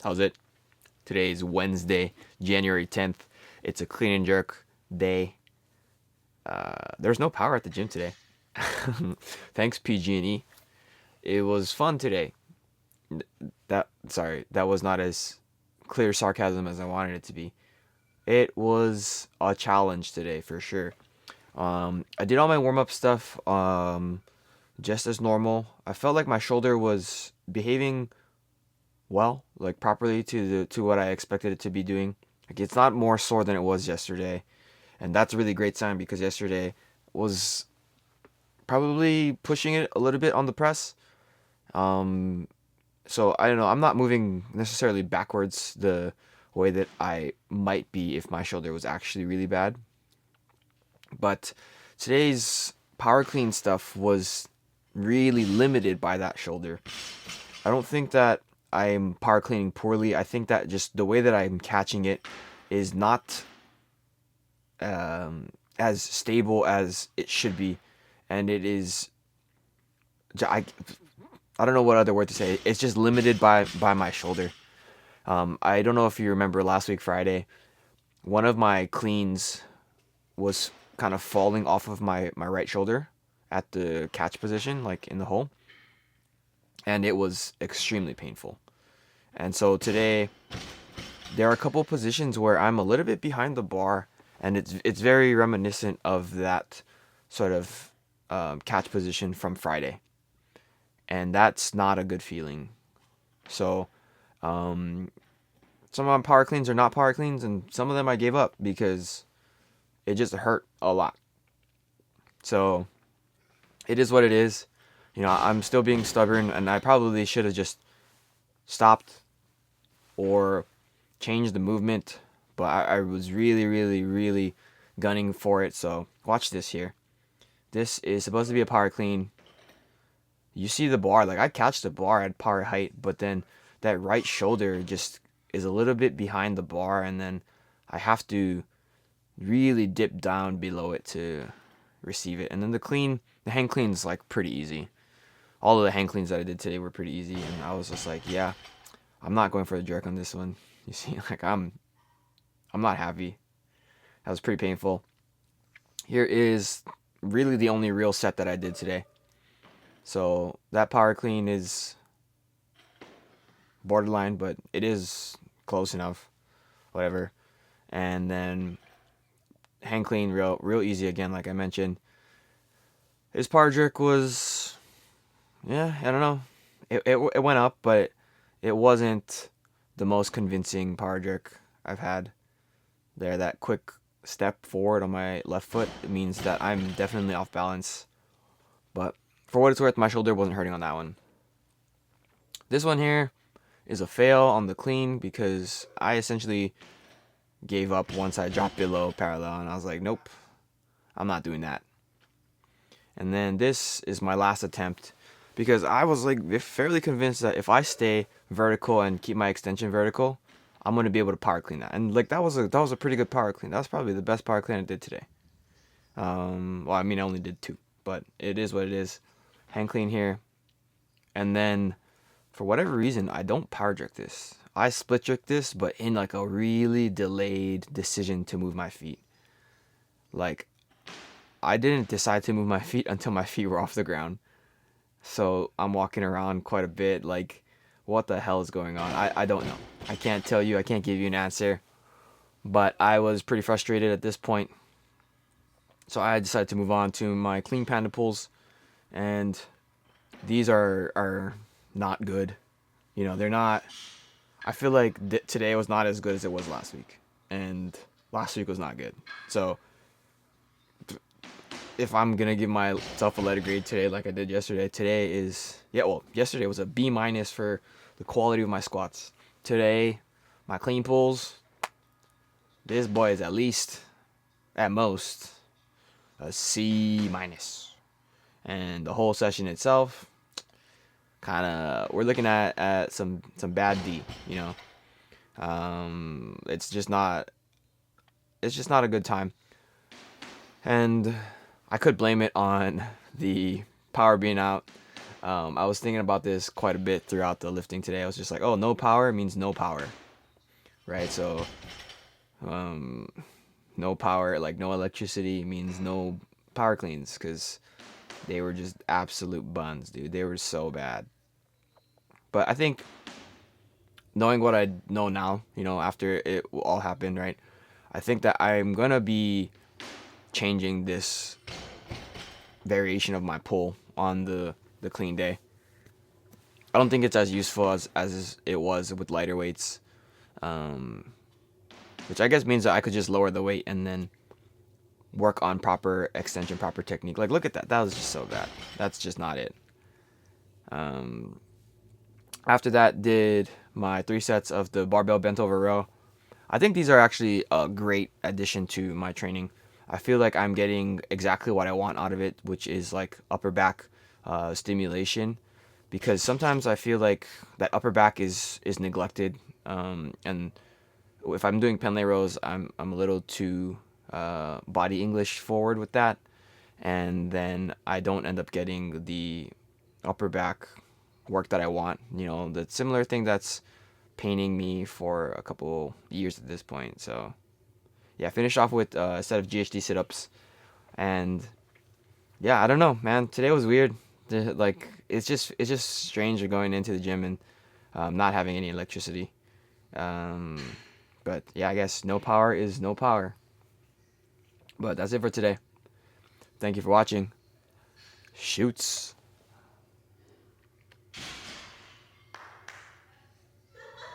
How's it? Today is Wednesday, January 10th. It's a clean and jerk day. There's no power at the gym today. Thanks PG&E. It was fun today. That was not as clear sarcasm as I wanted it to be. It was a challenge today for sure. I did all my warm up stuff just as normal. I felt like my shoulder was behaving well, like properly to what I expected it to be doing. Like it's not more sore than it was yesterday, and that's a really great sign because yesterday was probably pushing it a little bit on the press. Um, so I don't know. I'm not moving necessarily backwards the way that I might be if my shoulder was actually really bad. But today's power clean stuff was really limited by that shoulder. I don't think that I'm power cleaning poorly. I think that just the way that I'm catching it is not as stable as it should be, and it is. I don't know what other word to say. It's just limited by my shoulder. I don't know if you remember last week Friday, one of my cleans was kind of falling off of my right shoulder at the catch position, like in the hole, and it was extremely painful. And so today there are a couple positions where I'm a little bit behind the bar, and it's very reminiscent of that sort of catch position from Friday, and that's not a good feeling. So um, some of my power cleans are not power cleans, and some of them I gave up because it just hurt a lot. So it is what it is. I'm still being stubborn, and I probably should have just stopped or changed the movement, but I was really, really, really gunning for it. So watch this here. This is supposed to be a power clean. You see the bar, like I catch the bar at power height, but then that right shoulder just is a little bit behind the bar, and then I have to really dip down below it to receive it. And then the hang clean's like pretty easy. All of the hang cleans that I did today were pretty easy, and I was just like, yeah, I'm not going for the jerk on this one. You see, like I'm not happy. That was pretty painful. Here is really the only real set that I did today. So that power clean is borderline, but it is close enough. Whatever. And then hang clean, real easy again, like I mentioned. His power jerk was, yeah, I don't know. It went up, but it wasn't the most convincing power jerk I've had. There, that quick step forward on my left foot, it means that I'm definitely off balance. But for what it's worth, my shoulder wasn't hurting on that one. This one here is a fail on the clean because I essentially gave up once I dropped below parallel, and I was like, nope, I'm not doing that. And then this is my last attempt because I was like fairly convinced that if I stay vertical and keep my extension vertical, I'm gonna be able to power clean that. And like that was a pretty good power clean. That was probably the best power clean I did today. Well, I mean I only did two, but it is what it is. Hang clean here, and then for whatever reason I don't power jerk this. I split jerk this, but in like a really delayed decision to move my feet. Like I didn't decide to move my feet until my feet were off the ground. So I'm walking around quite a bit like what the hell is going on? I don't know. I can't tell you. I can't give you an answer. But I was pretty frustrated at this point. So I decided to move on to my clean panda pulls, and these are not good. They're not. I feel like today was not as good as it was last week, and last week was not good. So if I'm gonna give myself a letter grade today, like I did yesterday, today is yesterday was a B minus for the quality of my squats. Today, my clean pulls, this boy is at least, at most, a C minus, and the whole session itself, kind of, we're looking at some bad D. It's just not a good time, and I could blame it on the power being out. I was thinking about this quite a bit throughout the lifting today. I was just like, oh, no power means no power, right? So, um, no power, like no electricity means no power cleans, because they were just absolute buns, dude. They were so bad. But I think knowing what I know now, after it all happened, right? I think that I'm gonna be changing this variation of my pull on the clean day. I don't think it's as useful as it was with lighter weights, um, which I guess means that I could just lower the weight and then work on proper extension, proper technique. Like, look at that. That was just so bad. That's just not it. Um, After that, did my 3 sets of the barbell bent over row. I think these are actually a great addition to my training. I feel like I'm getting exactly what I want out of it, which is like upper back stimulation. Because sometimes I feel like that upper back is neglected, and if I'm doing Penlay rows, I'm a little too body English forward with that, and then I don't end up getting the upper back work that I want. The similar thing that's paining me for a couple years at this point. So yeah, finish off with a set of GHD sit-ups, and yeah, I don't know, man. Today was weird. Like it's just strange going into the gym and not having any electricity. Um, but yeah, I guess no power is no power. But that's it for today. Thank you for watching. Shoots.